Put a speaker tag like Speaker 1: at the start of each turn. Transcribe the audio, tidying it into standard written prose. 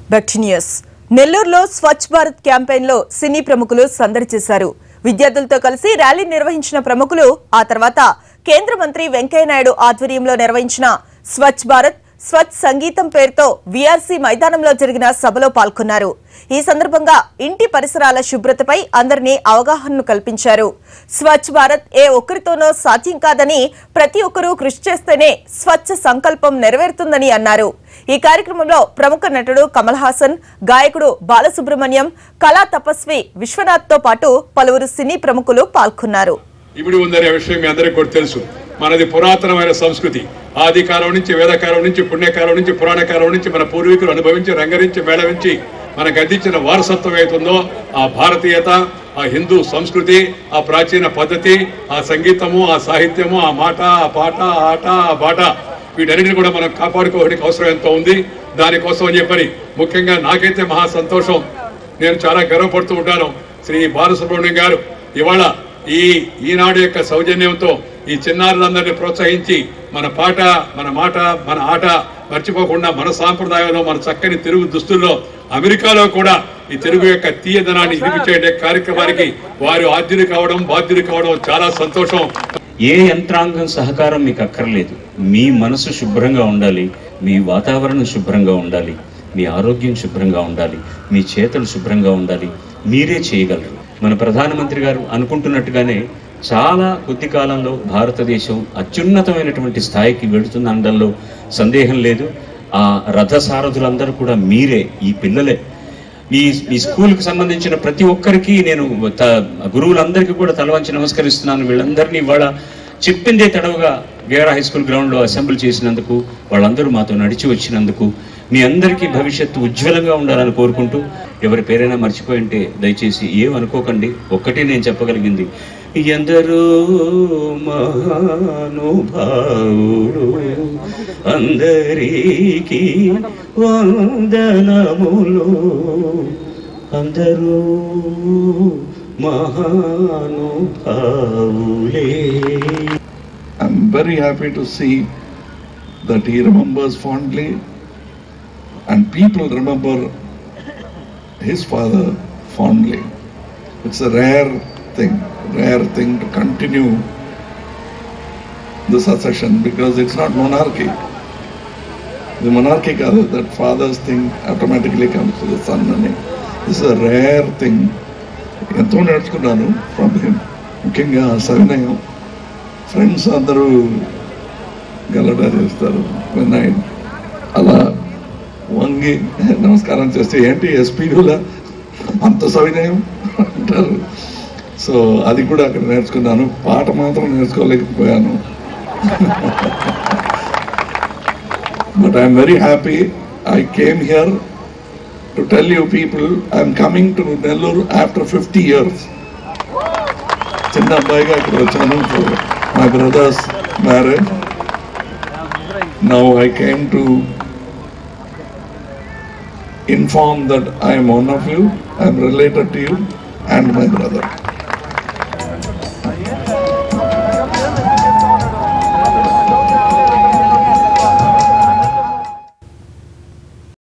Speaker 1: Back news నెల్లూరులో Swachh Bharat campaign లో సినీ ప్రముఖులు సందడి చేశారు. విద్యార్థులతో కలిసి ర్యాలీ నిర్వహించిన ప్రముఖులు ఆ తర్వాత కేంద్ర మంత్రి వెంకయ్య నాయుడు ఆధ్వర్యంలో నిర్వహించిన స్వచ్ఛ భారత్ స్వచ్ఛ సంగీతం పేరుతో వీఆర్సీ మైదానంలో జరిగిన సభలో పాల్గొన్నారు. ఈ సందర్భంగా ఇంటి పరిసరాల శుభ్రతపై అందరినీ అవగాహన కల్పించారు. స్వచ్ఛ భారత్ ఏ ఒక్కరితోనో సాధ్యం కాదని ప్రతి ఒక్కరూ కృషి చేస్తేనే స్వచ్ఛ సంకల్పం నెరవేరుతుందని అన్నారు. ఈ కార్యక్రమంలో ప్రముఖ నటుడు కమల్ హాసన్, గాయకుడు బాలసుబ్రహ్మణ్యం, కళా తపస్వి విశ్వనాథ్ తో పాటు పలువురు సినీ ప్రముఖులు పాల్గొన్నారు.
Speaker 2: మనది పురాతనమైన సంస్కృతి. ఆది కాలం నుంచి, వేదకాలం నుంచి, పుణ్యకాలం నుంచి, పురాణకాలం నుంచి మన పూర్వీకులు అనుభవించి, రంగరించి, మేళవించి మనకు అందించిన వారసత్వం ఏతుందో ఆ భారతీయత, ఆ హిందూ సంస్కృతి, ఆ ప్రాచీన పద్ధతి, ఆ సంగీతము, ఆ సాహిత్యము, ఆ మాట, ఆ పాట, ఆ ఆట, ఆ బాట, వీటన్నిటిని కూడా మనం కాపాడుకోవడానికి అవసరం ఎంతో ఉంది. దానికోసం అని చెప్పని ముఖ్యంగా నాకైతే మహా సంతోషం, నేను చాలా గర్వపడుతూ ఉంటాను. శ్రీ బాలసుబ్రహ్మణ్యం గారు ఇవాళ ఈనాడు యొక్క సౌజన్యంతో ఈ చిన్నారులందరినీ ప్రోత్సహించి మన పాట, మన మాట, మన ఆట మర్చిపోకుండా మన సాంప్రదాయంలో, మన చక్కని తెలుగు దుస్తుల్లో అమెరికాలో కూడా ఈ తెలుగు యొక్క తీయదనాన్ని వినిపించే కార్యక్రమానికి వారు ఆద్యులు కావడం, బాధ్యులు కావడం చాలా సంతోషం.
Speaker 3: ఏ యంత్రాంగం సహకారం మీకు అక్కర్లేదు. మీ మనసు శుభ్రంగా ఉండాలి, మీ వాతావరణం శుభ్రంగా ఉండాలి, మీ ఆరోగ్యం శుభ్రంగా ఉండాలి, మీ చేతులు శుభ్రంగా ఉండాలి. మీరే చేయగలరు. మన ప్రధానమంత్రి గారు అనుకుంటున్నట్టుగానే చాలా కొద్ది కాలంలో భారతదేశం అత్యున్నతమైనటువంటి స్థాయికి వెళుతుందనడంలో సందేహం లేదు. ఆ రథసారథులందరూ కూడా మీరే, ఈ పిల్లలే. ఈ స్కూల్కి సంబంధించిన ప్రతి ఒక్కరికి నేను గురువులందరికీ కూడా తలవంచి నమస్కరిస్తున్నాను. వీళ్ళందరినీ ఇవాళ చెప్పిందే తడవుగా గేరా హై స్కూల్ గ్రౌండ్లో అసెంబ్లీ చేసినందుకు, వాళ్ళందరూ మాతో నడిచి వచ్చినందుకు మీ అందరికీ భవిష్యత్తు ఉజ్వలంగా ఉండాలని కోరుకుంటూ, ఎవరి పేరైనా మర్చిపోయి ఉంటే దయచేసి ఏమనుకోకండి. ఒక్కటే నేను చెప్పగలిగింది, ఎందరో మహానుభావులు అందరికీ వందనములు, అందరూ మహానుభావులే.
Speaker 4: I'm very happy to see that he remembers fondly and people remember his father fondly. It's a rare thing to continue the succession, because it's not monarchy. The monarchy kaadu, that father's thing automatically comes to the son. This is a rare thing. ఎంతో నేర్చుకున్నాను from him. ముఖ్యంగా సవినయం. Friends అందరూ గలటా చేస్తారు, అలా వంగి నమస్కారం చేస్తే ఏంటి ఎస్పీలా అంత సవినయం అంటారు. సో అది కూడా అక్కడ నేర్చుకున్నాను. పాట మాత్రం నేర్చుకోలేకపోయాను. But I'm very happy. I came here to tell you people, I am coming to Nellore after 50 years. Chinna abbayiga ikkada vachanu for my brother's marriage. Now I came to inform that I am one of you, I am related to you and my brother.